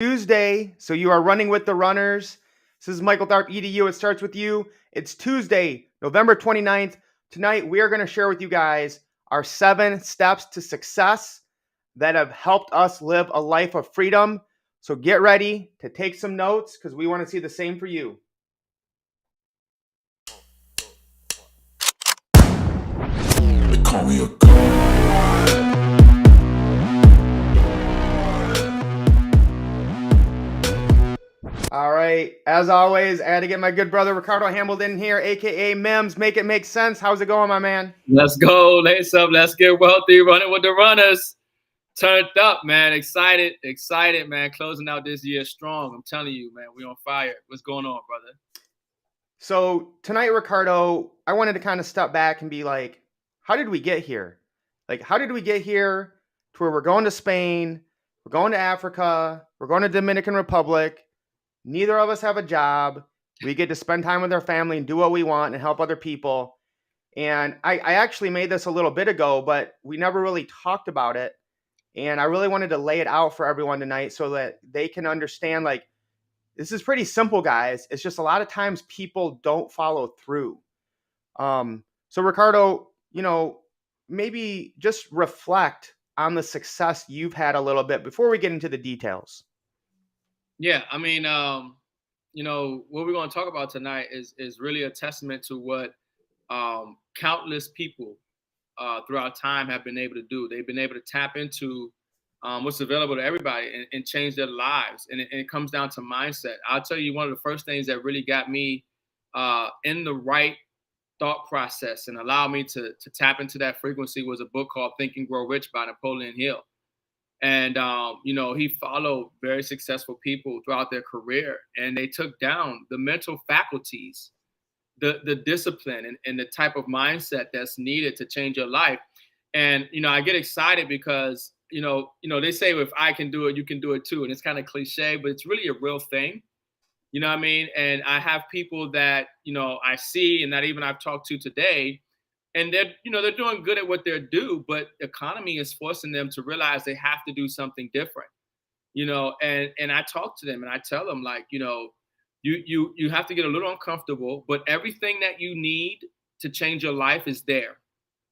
Tuesday, so you are running with the runners. This is Michael Tharp, EDU. It starts with you. It's Tuesday, November 29th. Tonight, we are going to share with you guys our 7 steps to success that have helped us live a life of freedom. So get ready to take some notes because we want to see the same for you. They call me a god. All right. As always, I had to get my good brother Ricardo Hamilton here, aka Mims. Make it make sense. How's it going, my man? Let's go, lace up. Let's get wealthy. Running with the runners. Turned up, man. Excited, man. Closing out this year strong. I'm telling you, man. We on fire. What's going on, brother? So tonight, Ricardo, I wanted to kind of step back and be like, how did we get here? Like, how did we get here to where we're going to Spain, we're going to Africa, we're going to Dominican Republic. Neither of us have a job. We get to spend time with our family and do what we want and help other people. And I actually made this a little bit ago, but we never really talked about it. And I really wanted to lay it out for everyone tonight so that they can understand, like, this is pretty simple, guys. It's just a lot of times people don't follow through. So Ricardo, maybe just reflect on the success you've had a little bit before we get into the details. Yeah, I mean, what we're going to talk about tonight is really a testament to what countless people throughout time have been able to do. They've been able to tap into what's available to everybody and change their lives. And it comes down to mindset. I'll tell you, one of the first things that really got me in the right thought process and allowed me to tap into that frequency was a book called Think and Grow Rich by Napoleon Hill. And, he followed very successful people throughout their career, and they took down the mental faculties, the discipline and the type of mindset that's needed to change your life. And, I get excited because, they say, if I can do it, you can do it too. And it's kind of cliche, but it's really a real thing. You know what I mean? And I have people that, I see and that even I've talked to today, and they're doing good at what they do, but the economy is forcing them to realize they have to do something different. And I talk to them and I tell them, like, you have to get a little uncomfortable, but everything that you need to change your life is there.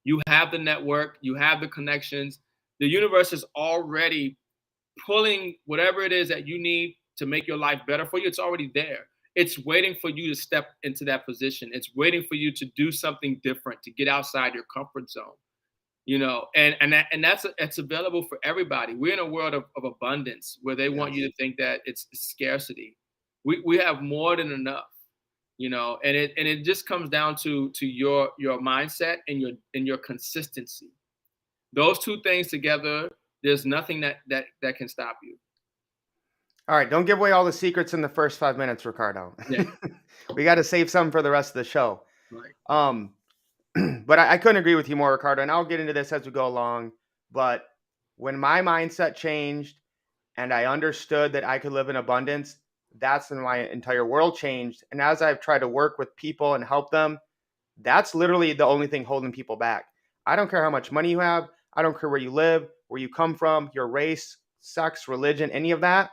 You have the network, you have the connections. The universe is already pulling whatever it is that you need to make your life better for you. It's already there. It's waiting for you to step into that position. It's waiting for you to do something different, to get outside your comfort zone. And that's available for everybody. We're in a world of abundance where they want you to think that it's scarcity. We have more than enough, and it just comes down to your mindset and your consistency. Those two things together, there's nothing that can stop you. All right, don't give away all the secrets in the first 5 minutes, Ricardo. Yeah. We got to save some for the rest of the show. Right. But I couldn't agree with you more, Ricardo, and I'll get into this as we go along. But when my mindset changed and I understood that I could live in abundance, that's when my entire world changed. And as I've tried to work with people and help them, that's literally the only thing holding people back. I don't care how much money you have. I don't care where you live, where you come from, your race, sex, religion, any of that.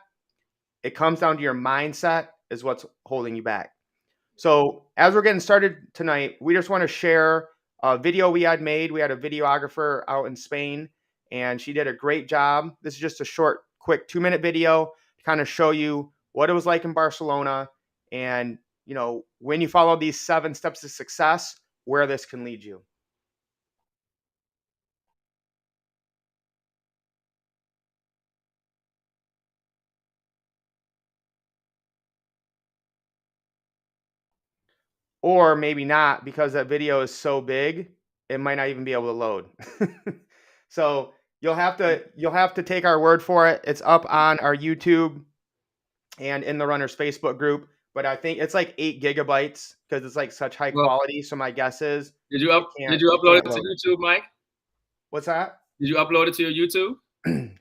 It comes down to your mindset is what's holding you back. So as we're getting started tonight, we just want to share a video we had made. We had a videographer out in Spain, and she did a great job. This is just a short, quick 2-minute video to kind of show you what it was like in Barcelona and, when you follow these 7 steps to success, where this can lead you. Or maybe not, because that video is so big, it might not even be able to load. So you'll have to take our word for it. It's up on our YouTube and in the Runners Facebook group. But I think it's like 8 gigabytes because it's like such high quality. So my guess is did you upload it to YouTube, Mike? What's that? Did you upload it to your YouTube?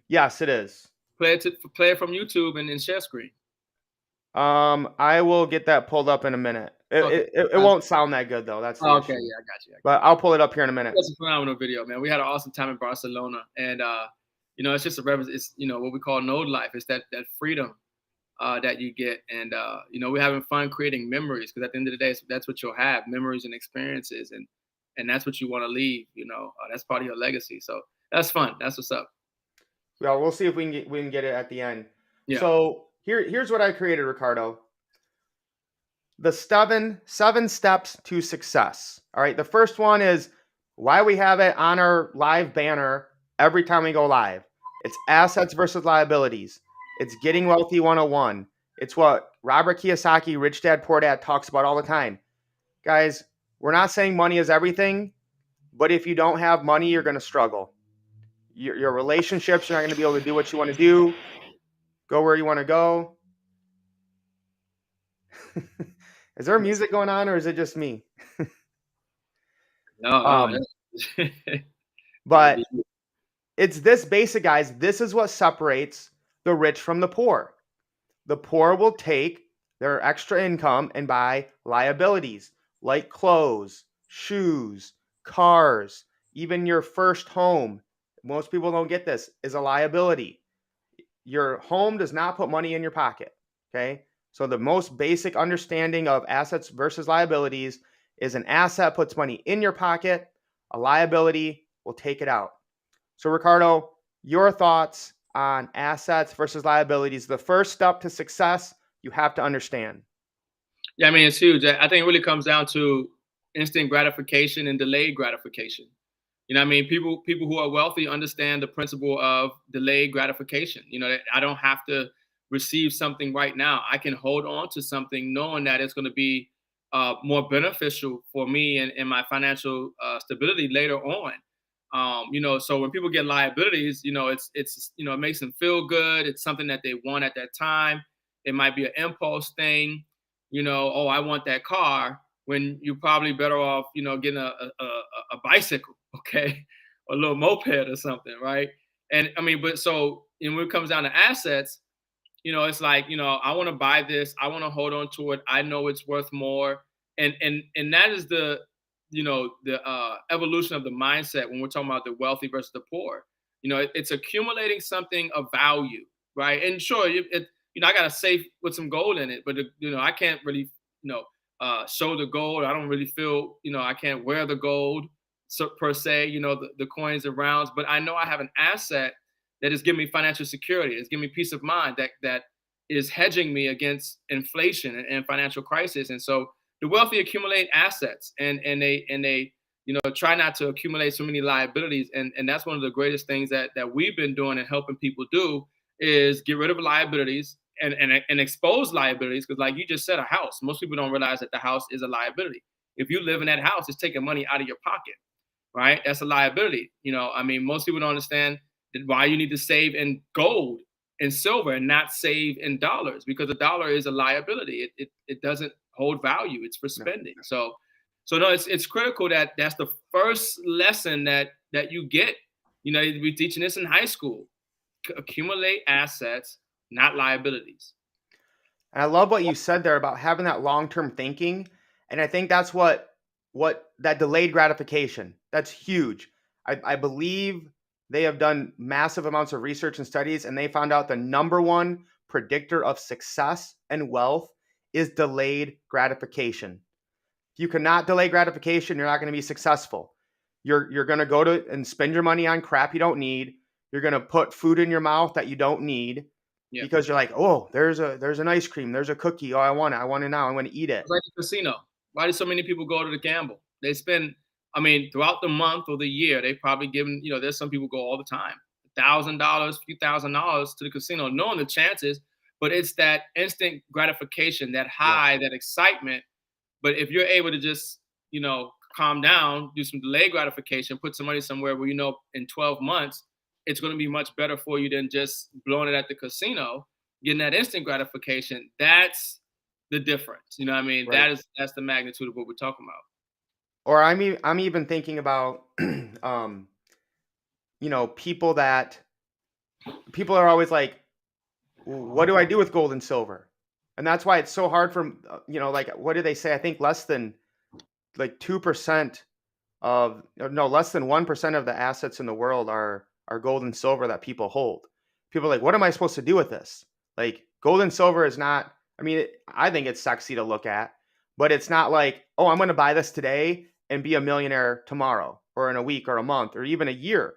Yes, it is. Play it from YouTube and share screen. I will get that pulled up in a minute. It won't sound that good though. That's the okay. issue. Yeah, I got you. But I'll pull it up here in a minute. That's a phenomenal video, man. We had an awesome time in Barcelona, and it's just it's what we call node life. It's that freedom that you get. And we're having fun creating memories, because at the end of the day, that's what you'll have: memories and experiences, and that's what you want to leave. That's part of your legacy. So that's fun. That's what's up. Well, we'll see if we can get it at the end. Yeah. So here's what I created, Ricardo. The seven steps to success. All right. The first one is why we have it on our live banner every time we go live. It's assets versus liabilities. It's getting wealthy 101. It's what Robert Kiyosaki, Rich Dad Poor Dad, talks about all the time. Guys, we're not saying money is everything, but if you don't have money, you're going to struggle. Your relationships, you're not going to be able to do what you want to do, go where you want to go. Is there music going on, or is it just me? No, no. Um, but it's this basic, guys. This is what separates the rich from the poor. The poor will take their extra income and buy liabilities like clothes, shoes, cars, even your first home. Most people don't get this, is a liability. Your home does not put money in your pocket. Okay. So the most basic understanding of assets versus liabilities is an asset puts money in your pocket, a liability will take it out. So, Ricardo, your thoughts on assets versus liabilities. The first step to success, you have to understand. Yeah, I mean, it's huge. I think it really comes down to instant gratification and delayed gratification. I mean, people who are wealthy understand the principle of delayed gratification. That I don't have to receive something right now. I can hold on to something knowing that it's going to be more beneficial for me and my financial stability later on. So when people get liabilities, it makes them feel good. It's something that they want at that time. It might be an impulse thing. Oh, I want that car, when you're probably better off, getting a bicycle, okay, a little moped or something, right? And I mean, but so when it comes down to assets, it's like, I want to buy this, I want to hold on to it, I know it's worth more, and that is the evolution of the mindset when we're talking about the wealthy versus the poor. It's accumulating something of value, right? And sure, I got a safe with some gold in it, but I can't really, show the gold. I don't really feel, I can't wear the gold, so, per se, the coins and rounds, but I know I have an asset that is giving me financial security. It's giving me peace of mind that is hedging me against inflation and financial crisis. And so the wealthy accumulate assets, and they try not to accumulate so many liabilities. And that's one of the greatest things that we've been doing and helping people do, is get rid of liabilities and expose liabilities. Because like you just said, a house, most people don't realize that the house is a liability. If you live in that house, it's taking money out of your pocket, right? That's a liability. I mean, most people don't understand why you need to save in gold and silver and not save in dollars, because a dollar is a liability. It doesn't hold value. It's for spending. So no, it's critical that that's the first lesson that you get. We're teaching this in high school. Accumulate assets, not liabilities. And I love what you said there about having that long-term thinking. And I think that's what that delayed gratification, that's huge. I believe they have done massive amounts of research and studies, and they found out the number one predictor of success and wealth is delayed gratification. If you cannot delay gratification, you're not going to be successful. You're going to go to and spend your money on crap you don't need. You're going to put food in your mouth that you don't need, because you're like, oh, there's an ice cream, there's a cookie. Oh, I want it now. I'm going to eat it. It's like a casino. Why do so many people go to the gamble? They spend, I mean, throughout the month or the year, they probably given, there's some people go all the time, $1,000, few $1,000s to the casino, knowing the chances, but it's that instant gratification, that high, that excitement. But if you're able to just, calm down, do some delayed gratification, put some money somewhere where in 12 months, it's going to be much better for you than just blowing it at the casino, getting that instant gratification. That's the difference. You know what I mean? Right. That's the magnitude of what we're talking about. Or I'm even thinking about people are always like, what do I do with gold and silver? And that's why it's so hard for like, what do they say? I think less than like 2% of, no, less than 1% of the assets in the world are gold and silver that people hold. People are like, what am I supposed to do with this? Like, Gold and silver is not, I mean, I think it's sexy to look at, but it's not like, oh, I'm going to buy this today and be a millionaire tomorrow or in a week or a month or even a year.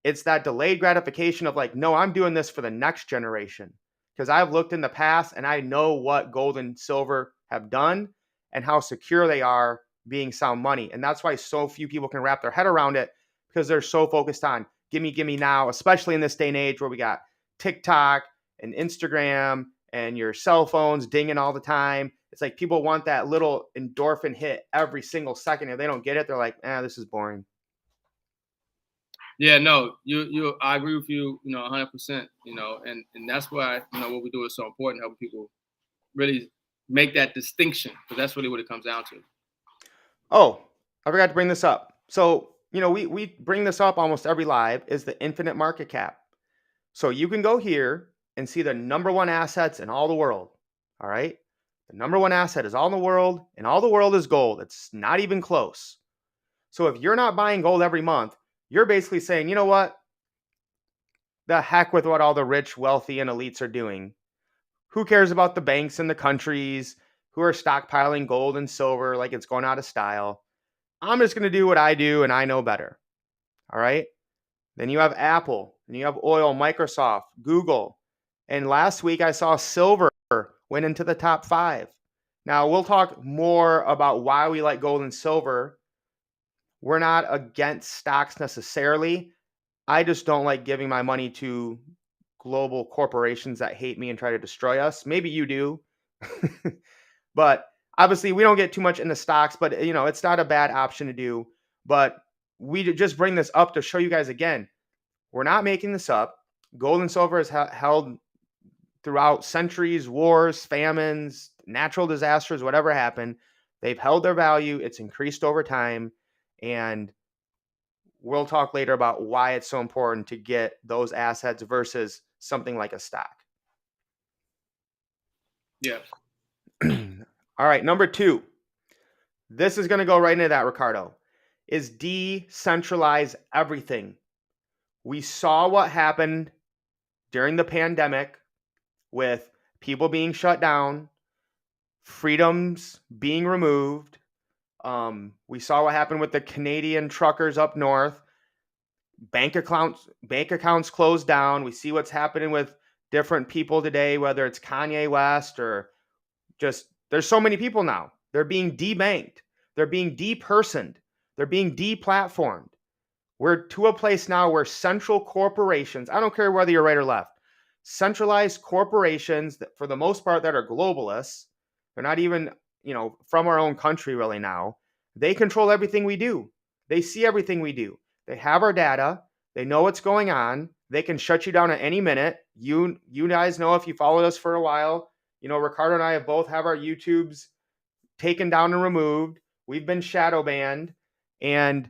It's that delayed gratification of like, no, I'm doing this for the next generation. Because I've looked in the past and I know what gold and silver have done and how secure they are being sound money. And that's why so few people can wrap their head around it because they're so focused on gimme now, especially in this day and age where we got TikTok and Instagram and your cell phones dinging all the time. It's like people want that little endorphin hit every single second. If they don't get it, they're like, this is boring. Yeah, no, I agree with you, 100%, and that's why, what we do is so important, helping people really make that distinction, because that's really what it comes down to. Oh, I forgot to bring this up. So, we bring this up almost every live is the infinite market cap. So you can go here and see the number one assets in all the world. All right. The number one asset is all in the world, and all the world is gold. It's not even close. So if you're not buying gold every month, you're basically saying, you know what? The heck with what all the rich, wealthy, and elites are doing. Who cares about the banks and the countries who are stockpiling gold and silver like it's going out of style? I'm just going to do what I do and I know better. All right. Then you have Apple, and you have oil, Microsoft, Google. And last week I saw silver went into the top 5. Now we'll talk more about why we like gold and silver. We're not against stocks necessarily. I just don't like giving my money to global corporations that hate me and try to destroy us. Maybe you do. But obviously we don't get too much into stocks, but it's not a bad option to do. But we just bring this up to show you guys again, we're not making this up. Gold and silver is held throughout centuries, wars, famines, natural disasters, whatever happened. They've held their value. It's increased over time. And we'll talk later about why it's so important to get those assets versus something like a stock. Yeah. All right, number 2. This is going to go right into that, Ricardo, is decentralize everything. We saw what happened during the pandemic with people being shut down, freedoms being removed. We saw what happened with the Canadian truckers up north. Bank accounts closed down. We see what's happening with different people today, whether it's Kanye West or just there's so many people now. They're being debanked. They're being depersoned. They're being deplatformed. We're to a place now where central corporations, I don't care whether you're right or left, centralized corporations that for the most part that are globalists, they're not even, from our own country really now. They control everything we do. They see everything we do. They have our data. They know what's going on. They can shut you down at any minute. You guys know if you followed us for a while, Ricardo and I both have our YouTubes taken down and removed. We've been shadow banned. And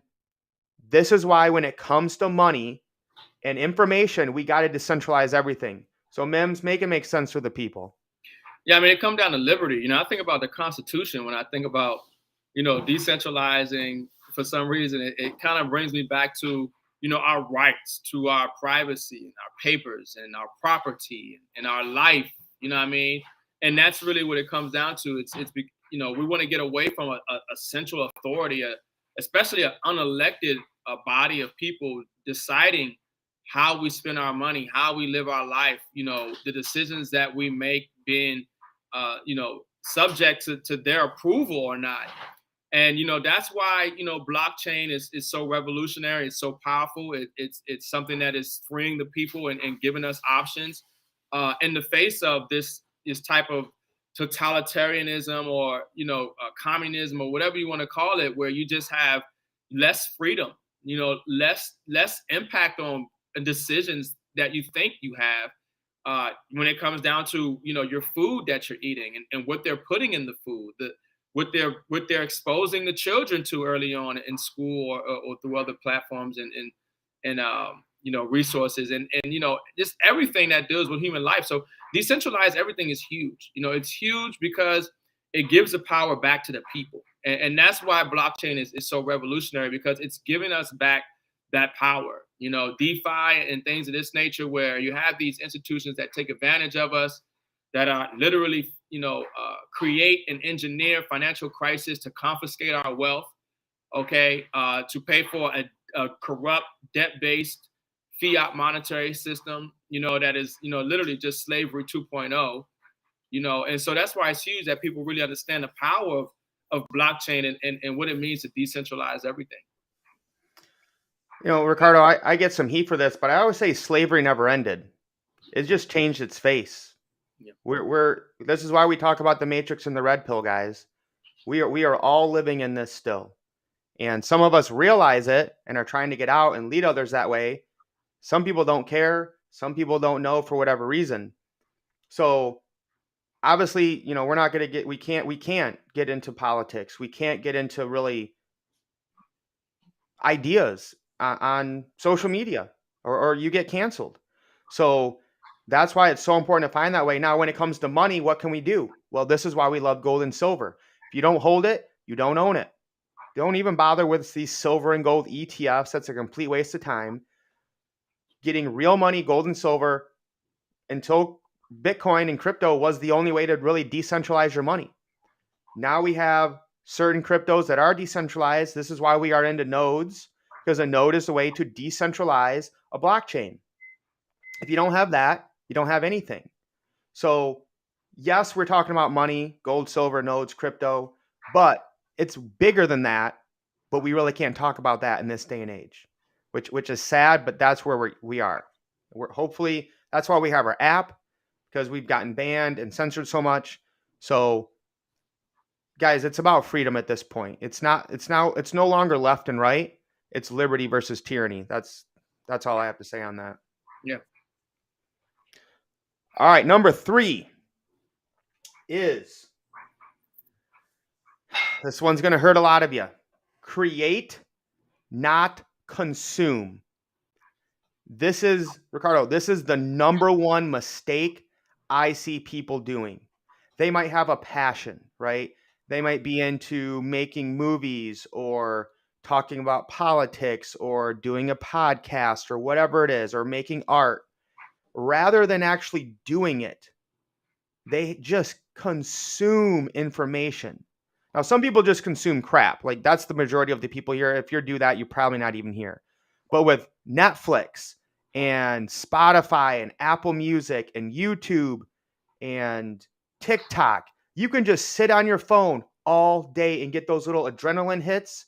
this is why when it comes to money and information, we got to decentralize everything. So Mims, make it make sense for the people. Yeah, I mean, it comes down to liberty. I think about the Constitution when I think about, decentralizing. For some reason, it kind of brings me back to, our rights to our privacy and our papers and our property and our life. You know what I mean? And that's really what it comes down to. We want to get away from a central authority, especially an unelected body of people deciding how we spend our money, how we live our life, the decisions that we make being, subject to their approval or not. And, that's why, blockchain is so revolutionary. It's so powerful. It's something that is freeing the people and giving us options in the face of this type of totalitarianism or, communism or whatever you want to call it, where you just have less freedom, less impact on decisions that you think you have when it comes down to, your food that you're eating and what they're putting in the food, what they're exposing the children to early on in school or through other platforms and resources and just everything that deals with human life. So decentralized everything is huge. It's huge because it gives the power back to the people. And that's why blockchain is so revolutionary, because it's giving us back that power. DeFi and things of this nature, where you have these institutions that take advantage of us, that are literally, create and engineer financial crisis to confiscate our wealth, okay, to pay for a corrupt, debt-based fiat monetary system, that is, literally just slavery 2.0, and so that's why it's huge that people really understand the power of blockchain and what it means to decentralize everything. Ricardo, I get some heat for this, but I always say slavery never ended. It just changed its face. Yeah. This is why we talk about the Matrix and the red pill, guys. We are all living in this still. And some of us realize it and are trying to get out and lead others that way. Some people don't care. Some people don't know for whatever reason. So obviously, we're not going to we can't get into politics. We can't get into really ideas on social media or you get canceled. So that's why it's so important to find that way. Now, when it comes to money, what can we do? Well, this is why we love gold and silver. If you don't hold it, you don't own it. Don't even bother with these silver and gold ETFs. That's a complete waste of time. Getting real money, gold and silver, until Bitcoin and crypto was the only way to really decentralize your money. Now we have certain cryptos that are decentralized. This is why we are into nodes, because a node is a way to decentralize a blockchain. If you don't have that, you don't have anything. So yes, we're talking about money, gold, silver, nodes, crypto, but it's bigger than that. But we really can't talk about that in this day and age, which is sad, but that's where we are. We're hopefully, that's why we have our app, because we've gotten banned and censored so much. So guys, it's about freedom at this point. It's no longer left and right. It's liberty versus tyranny. That's all I have to say on that. Yeah. All right, number 3 is, this one's going to hurt a lot of you. Create, not consume. This is, Ricardo, this is the number one mistake I see people doing. They might have a passion, right? They might be into making movies or talking about politics or doing a podcast or whatever it is, or making art. Rather than actually doing it, they just consume information. Now, some people just consume crap. Like, that's the majority of the people here. If you do that, you're probably not even here. But with Netflix and Spotify and Apple Music and YouTube and TikTok, you can just sit on your phone all day and get those little adrenaline hits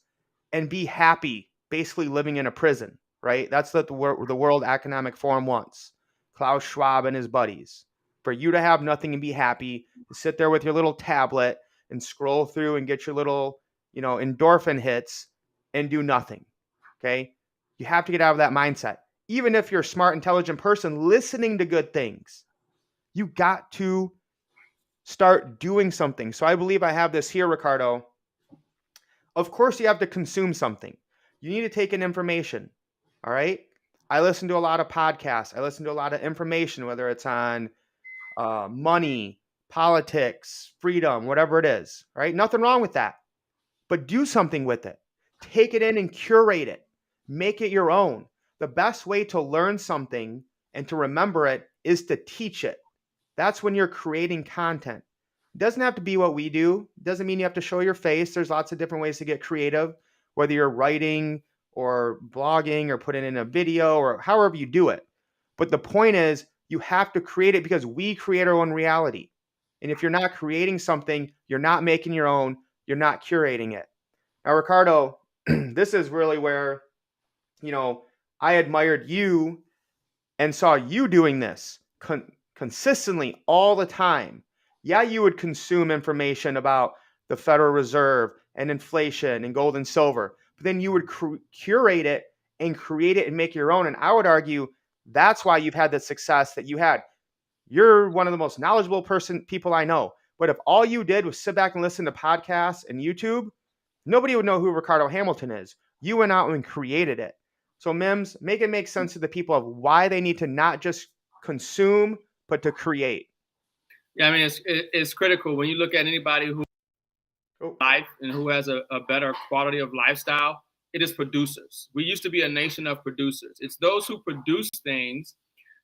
and be happy, basically living in a prison, right? That's what the World Economic Forum wants. Klaus Schwab and his buddies. For you to have nothing and be happy, to sit there with your little tablet and scroll through and get your little, endorphin hits and do nothing. Okay? You have to get out of that mindset. Even if you're a smart, intelligent person listening to good things, you got to start doing something. So I believe I have this here, Ricardo. Of course, you have to consume something. You need to take in information. All right? I listen to a lot of podcasts. I listen to a lot of information, whether it's on money, politics, freedom, whatever it is, right? Nothing wrong with that. But do something with it. Take it in and curate it. Make it your own. The best way to learn something and to remember it is to teach it. That's when you're creating content. It doesn't have to be what we do. It doesn't mean you have to show your face. There's lots of different ways to get creative, whether you're writing or blogging or putting in a video or however you do it. But the point is, you have to create it, because we create our own reality. And if you're not creating something, you're not making your own, you're not curating it. Now, Ricardo, this is really where, I admired you and saw you doing this consistently all the time. Yeah, you would consume information about the Federal Reserve and inflation and gold and silver, but then you would curate it and create it and make your own. And I would argue that's why you've had the success that you had. You're one of the most knowledgeable people I know. But if all you did was sit back and listen to podcasts and YouTube, nobody would know who Ricardo Hamilton is. You went out and created it. So Mims, make it make sense to the people of why they need to not just consume, but to create. Yeah, I mean, it's critical when you look at anybody who life and who has a better quality of lifestyle. It is producers. We used to be a nation of producers. It's those who produce things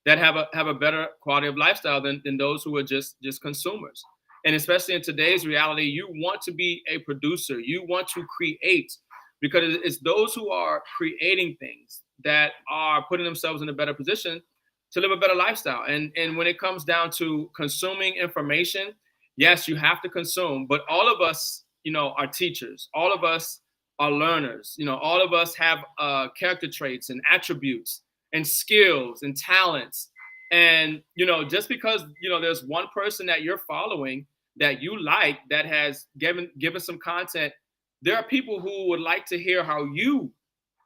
that have a better quality of lifestyle than those who are just consumers. And especially in today's reality, you want to be a producer. You want to create, because it's those who are creating things that are putting themselves in a better position to live a better lifestyle. And when it comes down to consuming information, yes, you have to consume, but all of us, are teachers. All of us are learners. All of us have character traits and attributes and skills and talents. And just because there's one person that you're following that you like that has given some content, there are people who would like to hear how you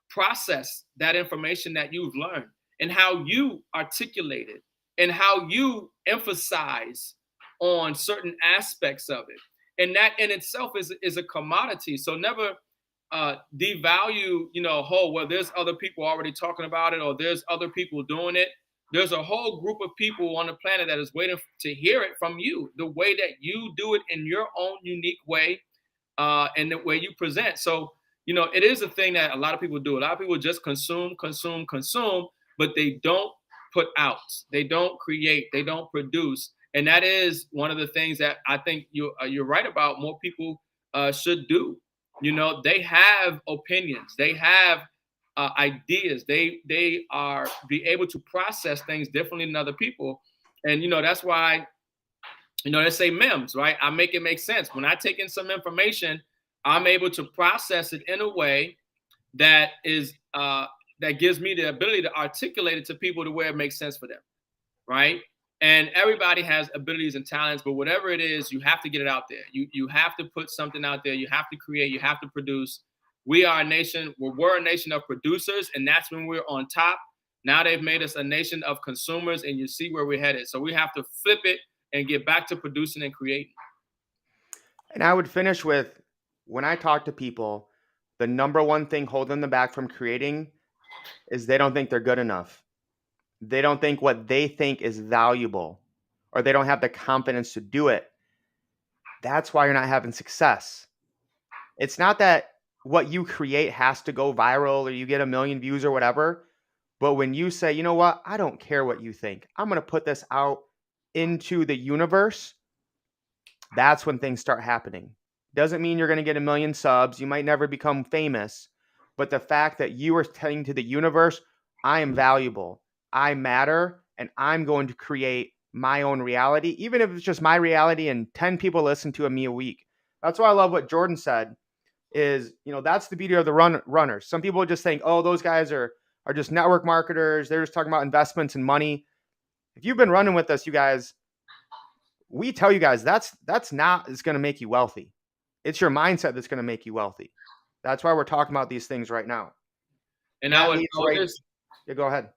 process that information that you've learned and how you articulate it and how you emphasize on certain aspects of it. And that in itself is a commodity. So never devalue, well, there's other people already talking about it, or there's other people doing it. There's a whole group of people on the planet that is waiting to hear it from you, the way that you do it in your own unique way, and the way you present. So, it is a thing that a lot of people do. A lot of people just consume, but they don't put out, they don't create, they don't produce. And that is one of the things that I think you're right about. More people should do. They have opinions, they have ideas, they are be able to process things differently than other people. And that's why they say MEMS, right? I make it make sense. When I take in some information, I'm able to process it in a way that is that gives me the ability to articulate it to people to where it makes sense for them, right? And everybody has abilities and talents, but whatever it is, you have to get it out there. You have to put something out there. You have to create. You have to produce. We are a nation. We're a nation of producers, and that's when we're on top. Now they've made us a nation of consumers, and you see where we're headed. So we have to flip it and get back to producing and creating. And I would finish with, when I talk to people, the number one thing holding them back from creating is they don't think they're good enough. They don't think what they think is valuable, or they don't have the confidence to do it. That's why you're not having success. It's not that what you create has to go viral or you get 1 million views or whatever. But when you say, you know what, I don't care what you think, I'm going to put this out into the universe, that's when things start happening. Doesn't mean you're going to get 1 million subs. You might never become famous. But the fact that you are telling to the universe, I am valuable, I matter, and I'm going to create my own reality, even if it's just my reality and 10 people listen to me a week. That's why I love what Jordan said is, that's the beauty of the runners. Some people just think, oh, those guys are just network marketers. They're just talking about investments and money. If you've been running with us, you guys, we tell you guys that's not it's going to make you wealthy. It's your mindset that's going to make you wealthy. That's why we're talking about these things right now. And I would just, yeah, go ahead.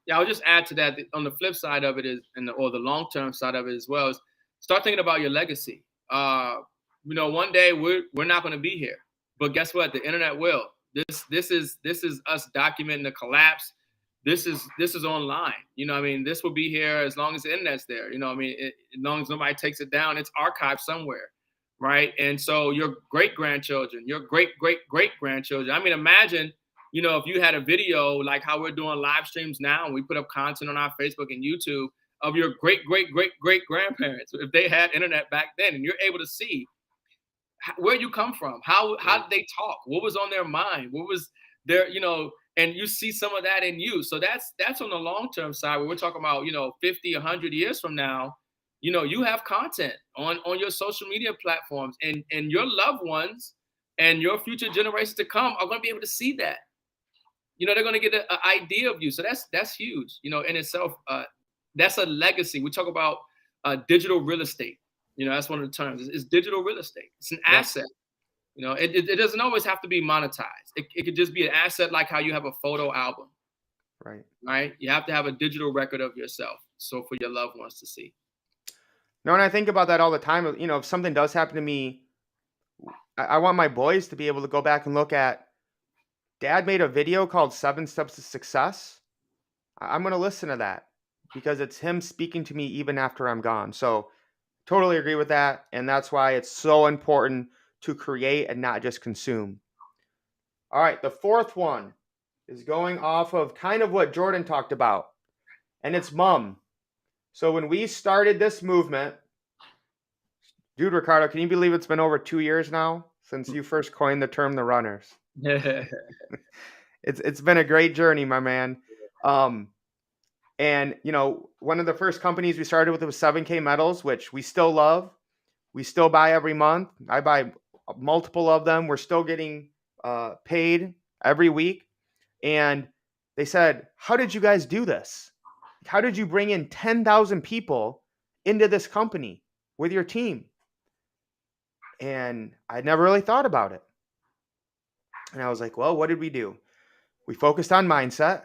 Yeah, I'll just add to that. On the flip side of it is, or the long term side of it as well, is start thinking about your legacy. One day we're not going to be here, but guess what? The internet will. This is us documenting the collapse. This is online. This will be here as long as the internet's there. As long as nobody takes it down, it's archived somewhere, right? And so your great grandchildren, your great grandchildren. Imagine, if you had a video like how we're doing live streams now, and we put up content on our Facebook and YouTube of your great grandparents, if they had internet back then, and you're able to see where you come from, how did they talk, what was on their mind, what was their, and you see some of that in you. So that's on the long term side where we're talking about 50, 100 years from now. You have content on your social media platforms, and your loved ones and your future generations to come are going to be able to see that. They're going to get an idea of you. So that's huge, in itself. That's a legacy. We talk about digital real estate. That's one of the terms. It's digital real estate. It's an asset. It doesn't always have to be monetized. It could just be an asset, like how you have a photo album. Right. You have to have a digital record of yourself, so for your loved ones to see. No, and I think about that all the time. If something does happen to me, I want my boys to be able to go back and look at, Dad made a video called 7 Steps to Success. I'm going to listen to that because it's him speaking to me even after I'm gone. So totally agree with that. And that's why it's so important to create and not just consume. All right. The fourth one is going off of kind of what Jordan talked about. and it's mom. So when we started this movement, dude, Ricardo, can you believe it's been over 2 years now since you first coined the term the runners? It's been a great journey, my man. Um, and one of the first companies we started with was 7K Metals, which we still love. We still buy every month. I buy multiple of them. We're still getting paid every week. And they said, "How did you guys do this? How did you bring in 10,000 people into this company with your team?" And I never really thought about it. And I was like, well, what did we do? We focused on mindset.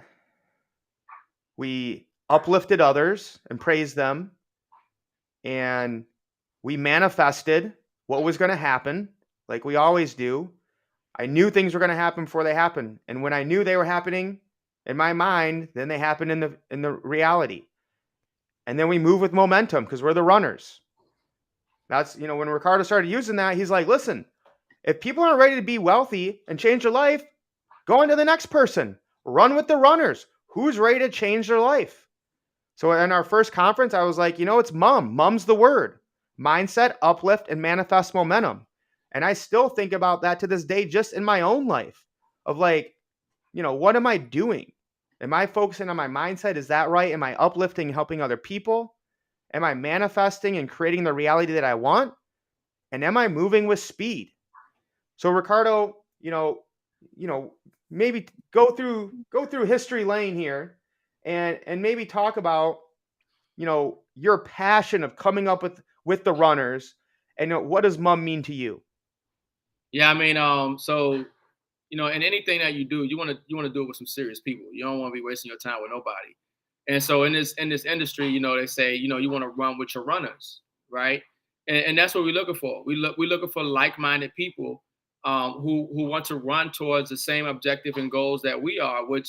We uplifted others and praised them. And we manifested what was going to happen, like we always do. I knew things were going to happen before they happened. And when I knew they were happening in my mind, then they happened in the reality. And then we move with momentum because we're the runners. That's, when Ricardo started using that, he's like, listen, if people aren't ready to be wealthy and change their life, go on to the next person. Run with the runners. Who's ready to change their life? So in our first conference, I was like, it's mom. Mom's the word. Mindset, uplift, and manifest momentum. And I still think about that to this day, just in my own life of like, what am I doing? Am I focusing on my mindset? Is that right? Am I uplifting, helping other people? Am I manifesting and creating the reality that I want? And am I moving with speed? So Ricardo, maybe go through history lane here and maybe talk about, your passion of coming up with the runners and what does mom mean to you? Yeah, I mean, so in anything that you do, you want to do it with some serious people. You don't want to be wasting your time with nobody. And so in this industry, they say, you want to run with your runners, right? And that's what we're looking for. We're looking for like-minded people who want to run towards the same objective and goals that we are, which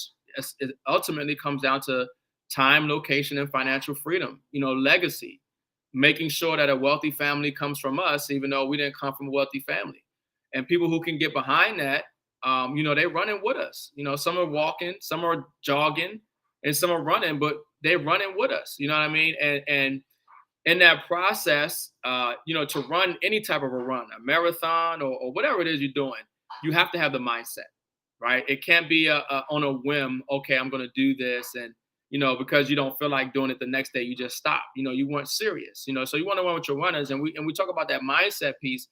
it ultimately comes down to time, location, and financial freedom. Legacy, making sure that a wealthy family comes from us, even though we didn't come from a wealthy family. And people who can get behind that, they're running with us. Some are walking, some are jogging, and some are running, but they're running with us. You know what I mean? And in that process, to run any type of a run, a marathon or whatever it is you're doing, you have to have the mindset, right? It can't be on a whim. Okay, I'm going to do this, and because you don't feel like doing it the next day, you just stop. You weren't serious. So you want to run with your runners, and we talk about that mindset piece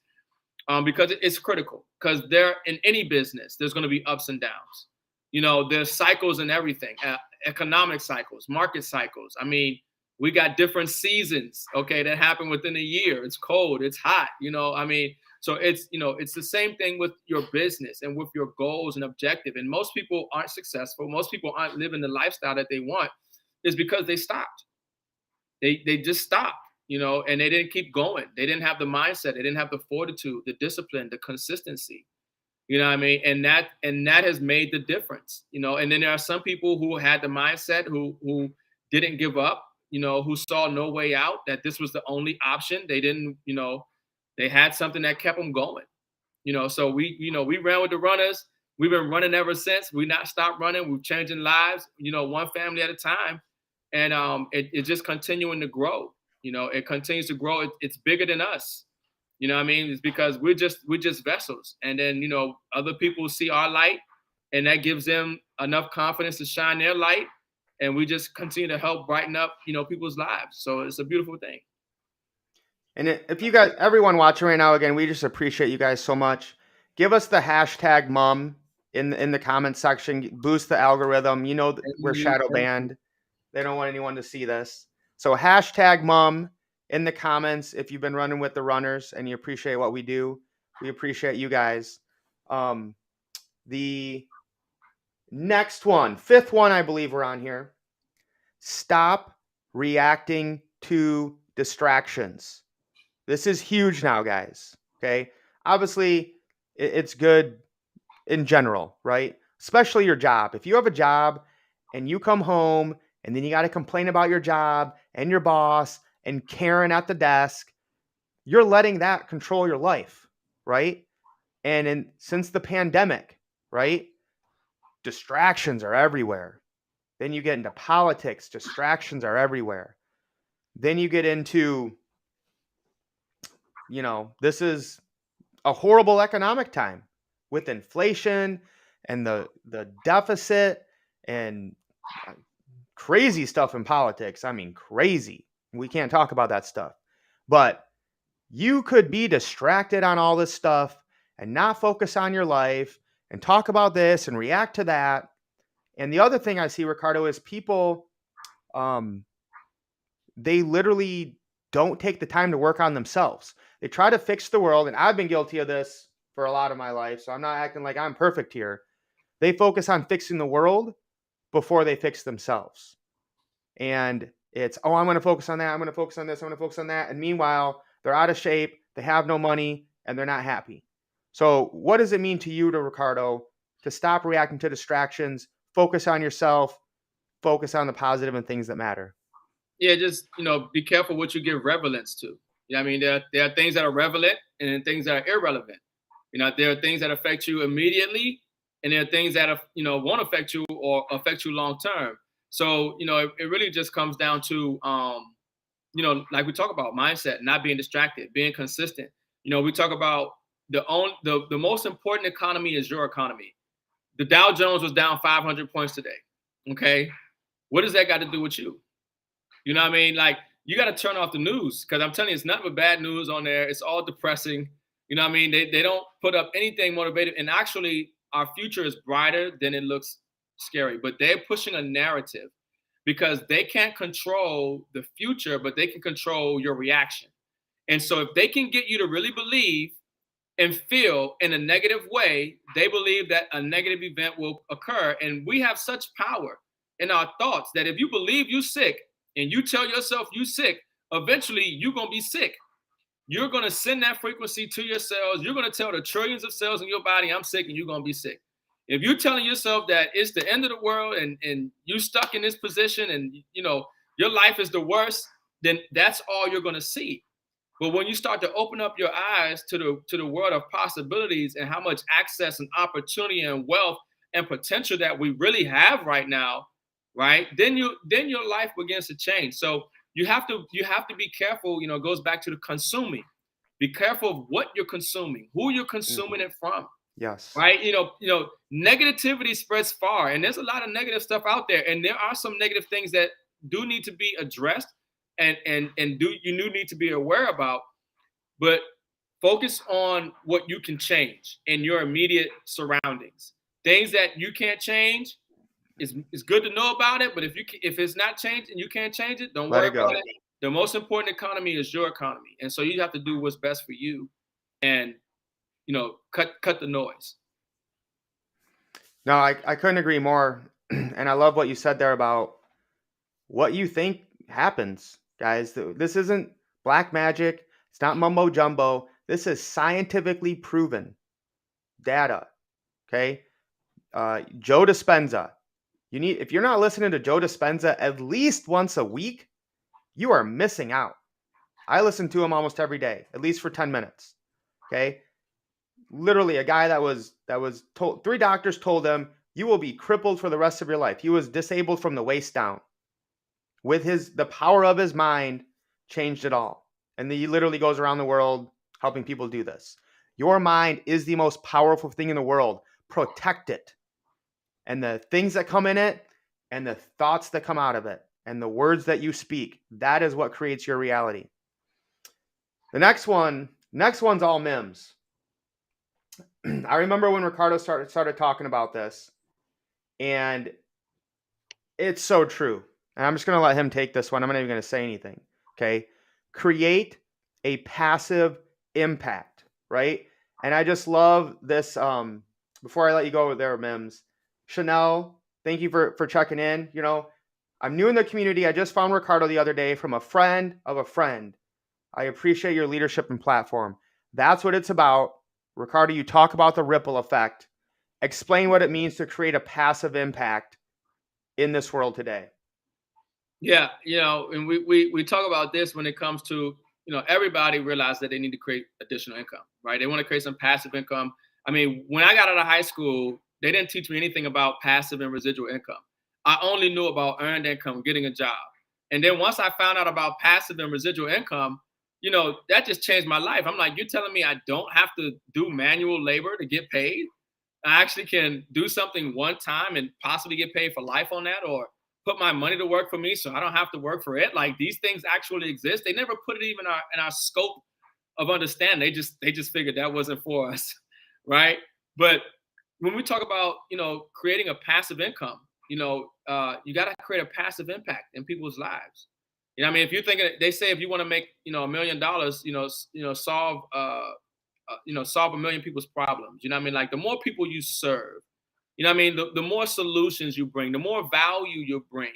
because it's critical. Because there in any business, there's going to be ups and downs. There's cycles and everything, economic cycles, market cycles. I mean, we got different seasons, okay, that happen within a year. It's cold, it's hot, I mean, so it's the same thing with your business and with your goals and objective. And most people aren't successful. Most people aren't living the lifestyle that they want is because they stopped. They just stopped, and they didn't keep going. They didn't have the mindset. They didn't have the fortitude, the discipline, the consistency. You know what I mean? And that has made the difference. And then there are some people who had the mindset who didn't give up, who saw no way out, that this was the only option. They didn't, they had something that kept them going. So we ran with the runners. We've been running ever since. We not stopped running. We're changing lives, one family at a time. And it's just continuing to grow. It continues to grow. It's bigger than us. You know what I mean? It's because we're just vessels. And then, other people see our light and that gives them enough confidence to shine their light. And we just continue to help brighten up, people's lives. So it's a beautiful thing. And if you guys, everyone watching right now, again, we just appreciate you guys so much. Give us the hashtag mom in the comment section. Boost the algorithm. We're shadow banned. They don't want anyone to see this. So hashtag mom in the comments if you've been running with the runners and you appreciate what we do. We appreciate you guys. The next one, fifth one, I believe we're on here. Stop reacting to distractions. This is huge now, guys. Okay. Obviously, it's good in general, right? Especially your job. If you have a job and you come home and then you got to complain about your job and your boss and Karen at the desk, you're letting that control your life, right? And since the pandemic, right, distractions are everywhere. Then you get into politics, distractions are everywhere. Then you get into, this is a horrible economic time with inflation and the deficit and uh, crazy stuff in politics. I mean, crazy. We can't talk about that stuff. But you could be distracted on all this stuff and not focus on your life and talk about this and react to that. And the other thing I see, Ricardo, is people, they literally don't take the time to work on themselves. They try to fix the world, and I've been guilty of this for a lot of my life, so I'm not acting like I'm perfect here. They focus on fixing the world before they fix themselves. And it's, oh, I'm going to focus on that. I'm going to focus on this. I'm going to focus on that. And meanwhile, they're out of shape. They have no money and they're not happy. So what does it mean to you, to Ricardo, to stop reacting to distractions, focus on yourself, focus on the positive and things that matter? Yeah, just be careful what you give relevance to. I mean, there are things that are relevant and then things that are irrelevant. There are things that affect you immediately, and there are things that won't affect you or affect you long term. So it really just comes down to like we talk about mindset, not being distracted, being consistent. We talk about the most important economy is your economy. The Dow Jones was down 500 points today. Okay, what does that got to do with you? You know what I mean? Like, you got to turn off the news, because I'm telling you, it's nothing but bad news on there. It's all depressing. You know what I mean? They don't put up anything motivated. And actually, our future is brighter than it looks scary. But they're pushing a narrative because they can't control the future, but they can control your reaction. And so if they can get you to really believe and feel in a negative way, they believe that a negative event will occur. And we have such power in our thoughts that if you believe you're sick, and you tell yourself you sick, eventually you're going to be sick. You're going to send that frequency to your cells. You're going to tell the trillions of cells in your body, I'm sick, and you're going to be sick. If you're telling yourself that it's the end of the world and you're stuck in this position and your life is the worst, then that's all you're going to see. But when you start to open up your eyes to the world of possibilities and how much access and opportunity and wealth and potential that we really have right now, right? Then your life begins to change. So you have to be careful. It goes back to the consuming. Be careful of what you're consuming, who you're consuming it from. Yes. Right. Negativity spreads far, and there's a lot of negative stuff out there, and there are some negative things that do need to be addressed and you need to be aware about. But focus on what you can change in your immediate surroundings. Things that you can't change, it's good to know about it, but if it's not changed and you can't change it, don't worry about it. The most important economy is your economy, and so you have to do what's best for you, and cut the noise. No, I couldn't agree more, and I love what you said there about what you think happens, guys. This isn't black magic. It's not mumbo jumbo. This is scientifically proven data. Okay, Joe Dispenza. If you're not listening to Joe Dispenza at least once a week, you are missing out. I listen to him almost every day, at least for 10 minutes. Okay. Literally a guy that was told, 3 doctors told him, you will be crippled for the rest of your life. He was disabled from the waist down. With the power of his mind changed it all. And he literally goes around the world helping people do this. Your mind is the most powerful thing in the world. Protect it. And the things that come in it and the thoughts that come out of it and the words that you speak, that is what creates your reality. The next one's all memes. I remember when Ricardo started talking about this, and it's so true. And I'm just going to let him take this one. I'm not even going to say anything. Okay. Create a passive impact, right? And I just love this. Before I let you go there, Mims, Chanel, thank you for checking in. I'm new in the community. I just found Ricardo the other day from a friend of a friend. I appreciate your leadership and platform. That's what it's about. Ricardo, you talk about the ripple effect. Explain what it means to create a passive impact in this world today. Yeah, and we talk about this when it comes to, everybody realized that they need to create additional income, right? They want to create some passive income. I mean, when I got out of high school, they didn't teach me anything about passive and residual income. I only knew about earned income, getting a job. And then once I found out about passive and residual income, that just changed my life. I'm like, you're telling me I don't have to do manual labor to get paid? I actually can do something one time and possibly get paid for life on that, or put my money to work for me so I don't have to work for it. Like, these things actually exist. They never put it even in our scope of understanding. They just figured that wasn't for us, right? But when we talk about creating a passive income, you got to create a passive impact in people's lives. I mean, if you're thinking, they say if you want to make $1 million, solve a million people's problems. You know what I mean? Like, the more people you serve, I mean, the more solutions you bring, the more value you bring,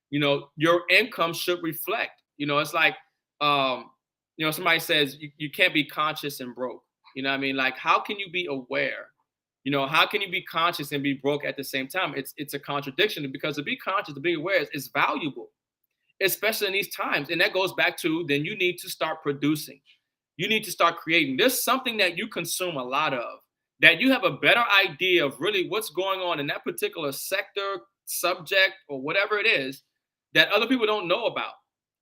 your income should reflect. It's like, somebody says you can't be conscious and broke. You know what I mean? Like, how can you be aware? How can you be conscious and be broke at the same time? It's a contradiction, because to be conscious, to be aware is valuable, especially in these times. And that goes back to, then you need to start producing. You need to start creating. There's something that you consume a lot of, that you have a better idea of really what's going on in that particular sector, subject, or whatever it is, that other people don't know about.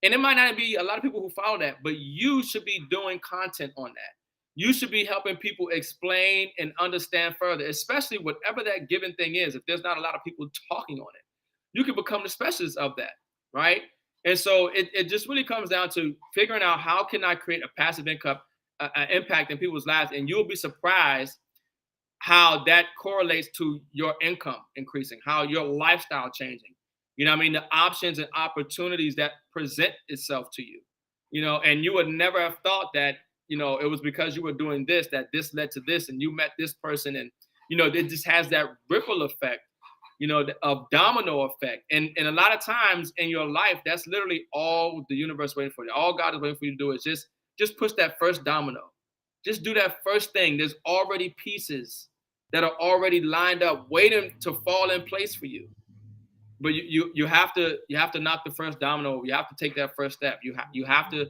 And it might not be a lot of people who follow that, but you should be doing content on that. You should be helping people explain and understand further, especially whatever that given thing is. If there's not a lot of people talking on it, you can become the specialist of that, right? And so it just really comes down to figuring out, how can I create a passive income impact in people's lives? And you'll be surprised how that correlates to your income increasing, how your lifestyle changing. You know what I mean? The options and opportunities that present itself to you, and you would never have thought that, it was because you were doing this, that this led to this, and you met this person. And, it just has that ripple effect, of domino effect. And a lot of times in your life, that's literally all the universe waiting for you. All God is waiting for you to do is just push that first domino. Just do that first thing. There's already pieces that are already lined up, waiting to fall in place for you. But you have to knock the first domino. You have to take that first step. You have to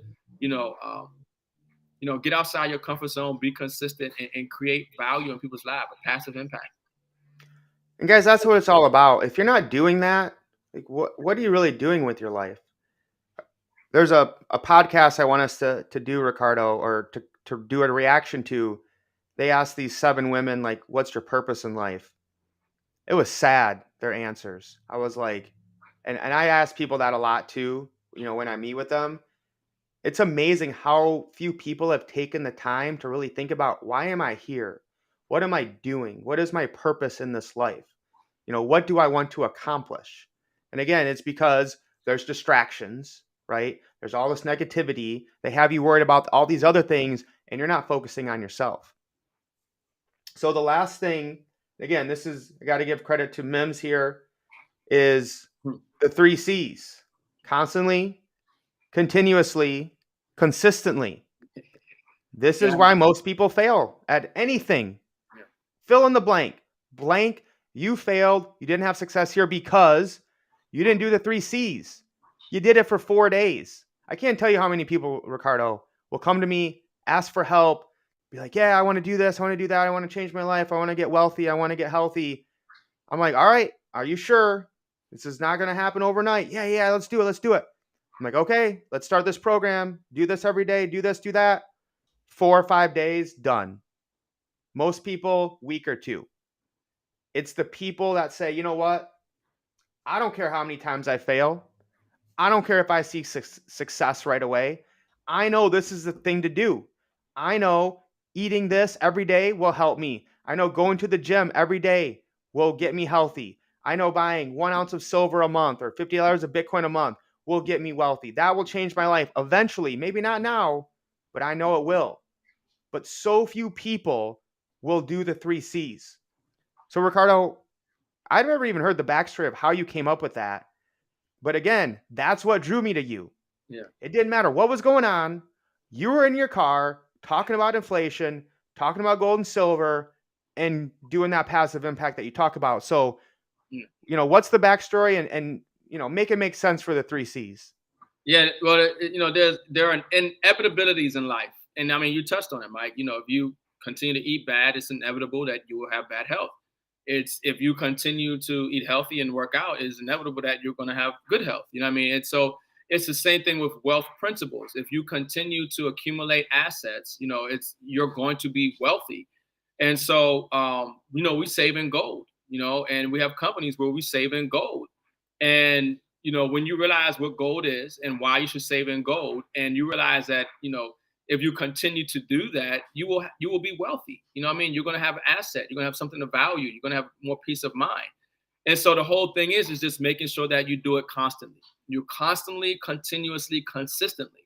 get outside your comfort zone, be consistent, and create value in people's lives, a passive impact. And guys, that's what it's all about. If you're not doing that, like, what are you really doing with your life? There's a podcast I want us to do, Ricardo, or to do a reaction to. They asked these 7 women, like, what's your purpose in life? It was sad, their answers. I was like, and I ask people that a lot too, when I meet with them. It's amazing how few people have taken the time to really think about, why am I here? What am I doing? What is my purpose in this life? What do I want to accomplish? And again, it's because there's distractions, right? There's all this negativity. They have you worried about all these other things, and you're not focusing on yourself. So the last thing, again, I got to give credit to Mims here, is the 3 C's: constantly, continuously, consistently. This is why most people fail at anything. Yeah. Fill in the blank. Blank, you failed. You didn't have success here because you didn't do the 3 C's. You did it for 4 days. I can't tell you how many people, Ricardo, will come to me, ask for help, be like, yeah, I want to do this. I want to do that. I want to change my life. I want to get wealthy. I want to get healthy. I'm like, all right, are you sure? This is not going to happen overnight. Yeah, let's do it. Let's do it. I'm like, okay, let's start this program. Do this every day. Do this, do that. 4 or 5 days, done. Most people, week or 2. It's the people that say, you know what? I don't care how many times I fail. I don't care if I see success right away. I know this is the thing to do. I know eating this every day will help me. I know going to the gym every day will get me healthy. I know buying 1 ounce of silver a month or $50 of Bitcoin a month will get me wealthy. That will change my life eventually. Maybe not now, but I know it will. But so few people will do the 3 C's. So Ricardo, I've never even heard the backstory of how you came up with that. But again, that's what drew me to you. Yeah. It didn't matter what was going on. You were in your car talking about inflation, talking about gold and silver, and doing that passive impact that you talk about. So, what's the backstory, and make it make sense for the 3 C's. Yeah, well, there are inevitabilities in life, and I mean, you touched on it, Mike. If you continue to eat bad, it's inevitable that you will have bad health. It's if you continue to eat healthy and work out, it's inevitable that you're going to have good health. You know what I mean? And so it's the same thing with wealth principles. If you continue to accumulate assets, it's you're going to be wealthy. And so, we save in gold, and we have companies where we save in gold. And, when you realize what gold is and why you should save in gold, and you realize that, if you continue to do that, you will be wealthy. You know what I mean? You're going to have asset. You're going to have something to value. You're going to have more peace of mind. And so the whole thing is just making sure that you do it constantly. You constantly, continuously, consistently.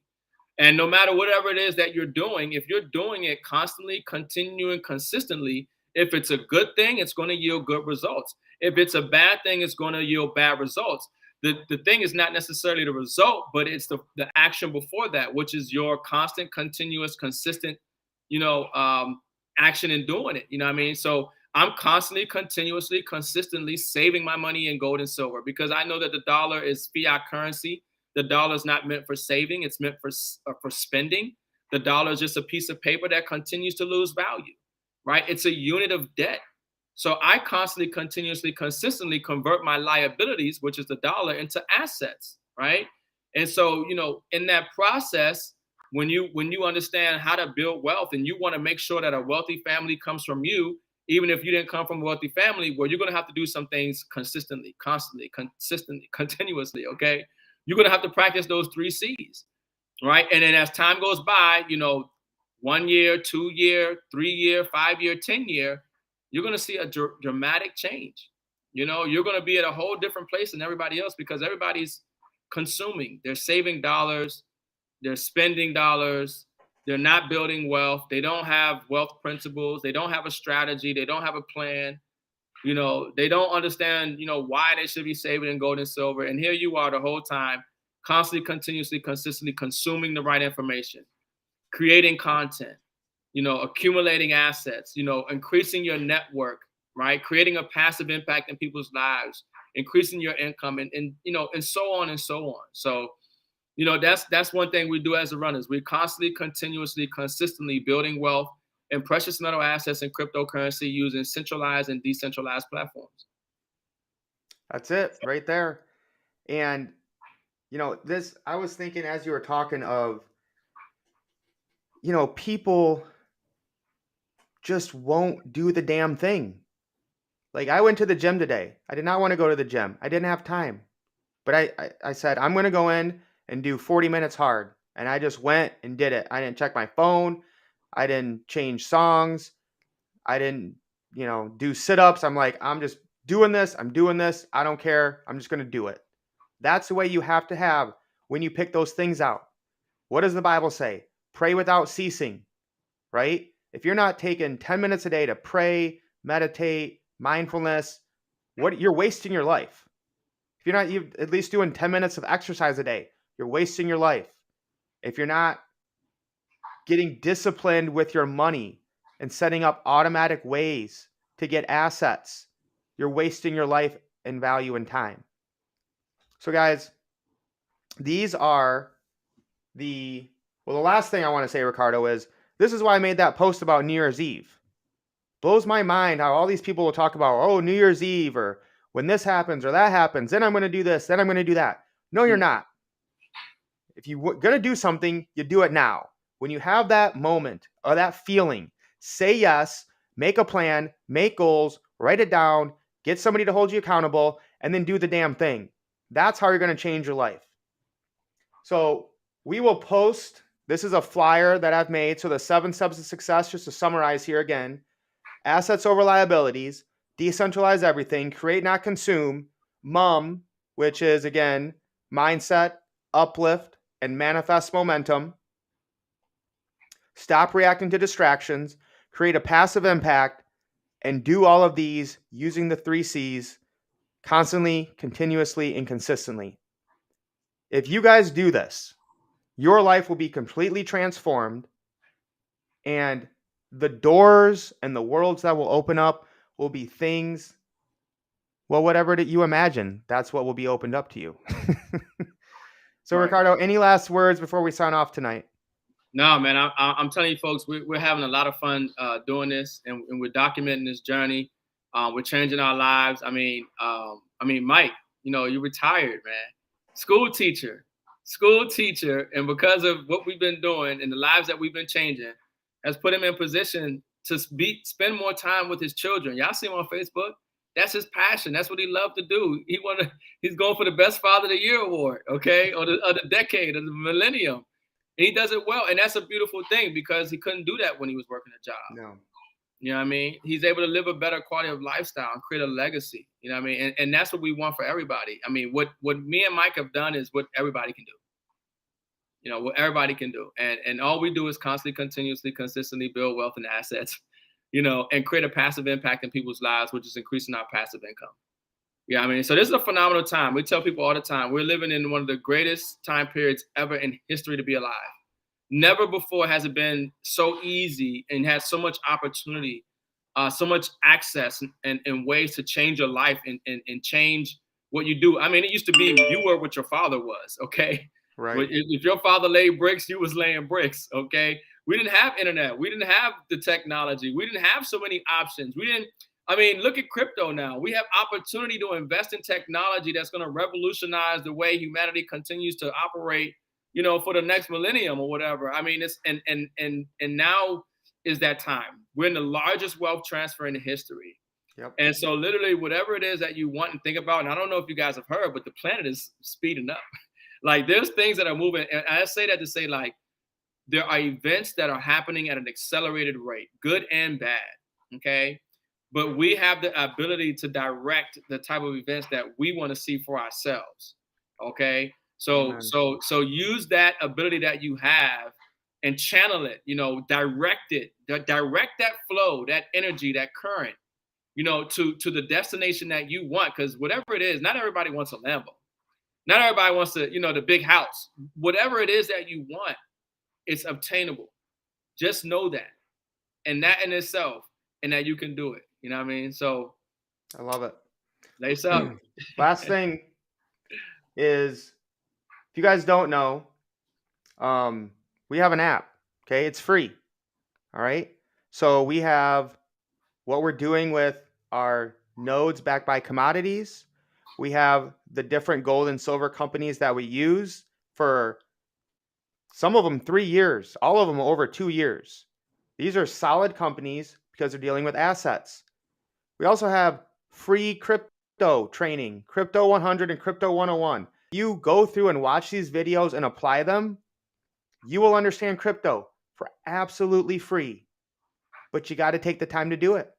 And no matter whatever it is that you're doing, if you're doing it constantly, continuing consistently, if it's a good thing, it's going to yield good results. If it's a bad thing, it's going to yield bad results. The thing is not necessarily the result, but it's the action before that, which is your constant, continuous, consistent, action in doing it. You know what I mean? So I'm constantly, continuously, consistently saving my money in gold and silver because I know that the dollar is fiat currency. The dollar is not meant for saving. It's meant for spending. The dollar is just a piece of paper that continues to lose value, right? It's a unit of debt. So I constantly, continuously, consistently convert my liabilities, which is the dollar, into assets, right? And so, in that process, when you understand how to build wealth and you want to make sure that a wealthy family comes from you, even if you didn't come from a wealthy family, well, you're going to have to do some things consistently, constantly, consistently, continuously, okay? You're going to have to practice those 3 C's, right? And then as time goes by, 1 year, 2 year, 3 year, 5 year, 10 year, you're going to see a dramatic change. You're going to be at a whole different place than everybody else because everybody's consuming. They're saving dollars. They're spending dollars. They're not building wealth. They don't have wealth principles. They don't have a strategy. They don't have a plan. They don't understand, why they should be saving in gold and silver. And here you are the whole time, constantly, continuously, consistently consuming the right information, creating content, accumulating assets, increasing your network, right? Creating a passive impact in people's lives, increasing your income and so on and so on. So, that's one thing we do as a runners. We're constantly, continuously, consistently building wealth and precious metal assets and cryptocurrency using centralized and decentralized platforms. That's it right there. And, I was thinking as you were talking of, people just won't do the damn thing. Like I went to the gym today. I did not want to go to the gym. I didn't have time. But I said, I'm going to go in and do 40 minutes hard. And I just went and did it. I didn't check my phone. I didn't change songs. I didn't, do sit-ups. I'm like, I'm just doing this. I'm doing this. I don't care. I'm just going to do it. That's the way you have to have when you pick those things out. What does the Bible say? Pray without ceasing, right? If you're not taking 10 minutes a day to pray, meditate, mindfulness, you're wasting your life. If you're not at least doing 10 minutes of exercise a day, you're wasting your life. If you're not getting disciplined with your money and setting up automatic ways to get assets, you're wasting your life and value and time. So guys, these are the last thing I want to say, Ricardo, is this is why I made that post about New Year's Eve. Blows my mind how all these people will talk about, oh, New Year's Eve, or when this happens or that happens, then I'm going to do this, then I'm going to do that. No, you're not. If you're going to do something, you do it now. When you have that moment or that feeling, say yes, make a plan, make goals, write it down, get somebody to hold you accountable, and then do the damn thing. That's how you're going to change your life. So we will post, this is a flyer that I've made. So the 7 steps of success, just to summarize here again: assets over liabilities, decentralize everything, create, not consume, MUM, which is again, mindset, uplift, and manifest momentum. Stop reacting to distractions, create a passive impact, and do all of these using the 3 C's constantly, continuously, and consistently. If you guys do this, your life will be completely transformed, and the doors and the worlds that will open up will be things, well, whatever that you imagine, that's what will be opened up to you. So, right. Ricardo, any last words before we sign off tonight? No, man, I'm telling you folks, we're having a lot of fun doing this, and we're documenting this journey. We're changing our lives. Mike, you retired, man. School teacher, school teacher, and because of what we've been doing and the lives that we've been changing, has put him in position to spend more time with his children. Y'all see him on Facebook. That's his passion. That's what he loved to do. He's going for the best Father of the Year award, okay, or the decade, or the millennium. And he does it well, and that's a beautiful thing because he couldn't do that when he was working a job. No. You know what I mean? He's able to live a better quality of lifestyle and create a legacy. You know what I mean? And that's what we want for everybody. I mean, what me and Mike have done is what everybody can do. You know, what everybody can do. And all we do is constantly, continuously, consistently build wealth and assets, and create a passive impact in people's lives, which is increasing our passive income. Yeah, I mean, so this is a phenomenal time. We tell people all the time, we're living in one of the greatest time periods ever in history to be alive. Never before has it been so easy and has so much opportunity, so much access and ways to change your life and change what you do. I mean, it used to be you were what your father was, okay? Right. If your father laid bricks, you was laying bricks, okay? We didn't have internet. We didn't have the technology. We didn't have so many options. Look at crypto now. We have opportunity to invest in technology that's going to revolutionize the way humanity continues to operate, for the next millennium or whatever. I mean, it's and now is that time. We're in the largest wealth transfer in history. Yep. And so literally whatever it is that you want and think about, and I don't know if you guys have heard, but the planet is speeding up. Like there's things that are moving. And I say that to say, like, there are events that are happening at an accelerated rate, good and bad. Okay. But we have the ability to direct the type of events that we want to see for ourselves. Okay. So use that ability that you have and channel it, direct it, direct that flow, that energy, that current, to the destination that you want. Because whatever it is, not everybody wants a Lambo. Not everybody wants the big house. Whatever it is that you want, it's obtainable. Just know that. And that in itself, and that you can do it. You know what I mean? So I love it. Lace up. Last thing is, if you guys don't know, we have an app. Okay, it's free. All right. So we have what we're doing with our nodes backed by commodities. We have the different gold and silver companies that we use for some of them 3 years, all of them over 2 years. These are solid companies because they're dealing with assets. We also have free crypto training, Crypto 100 and Crypto 101. You go through and watch these videos and apply them, you will understand crypto for absolutely free. But you got to take the time to do it,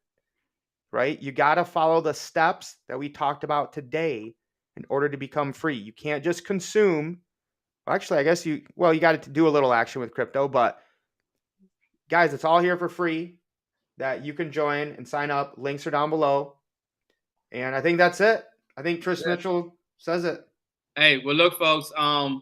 right? You got to follow the steps that we talked about today in order to become free. You can't just consume. Actually, I guess you got to do a little action with crypto, but guys, it's all here for free that you can join and sign up. Links are down below. And I think that's it. I think Tris Mitchell says it. Hey, well, look, folks, I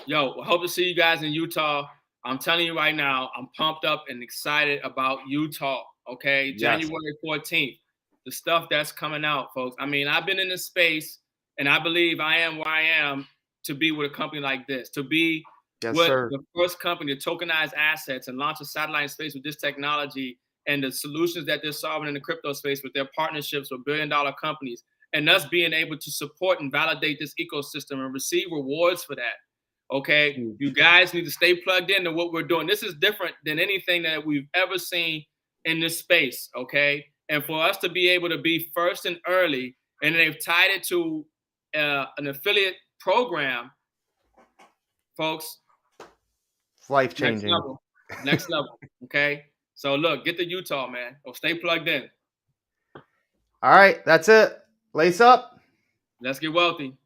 hope to see you guys in Utah. I'm telling you right now, I'm pumped up and excited about Utah, okay? Yes. January 14th, the stuff that's coming out, folks. I mean, I've been in this space, and I believe I am where I am to be with a company like this, to be the first company to tokenize assets and launch a satellite space with this technology and the solutions that they're solving in the crypto space with their partnerships with billion-dollar companies, and us being able to support and validate this ecosystem and receive rewards for that. Okay, you guys need to stay plugged into what we're doing. This is different than anything that we've ever seen in this space, okay? And for us to be able to be first and early, and they've tied it to an affiliate program, folks. It's life-changing. Next level, okay? So look, get to Utah, man, or stay plugged in. All right, that's it. Lace up. Let's get wealthy.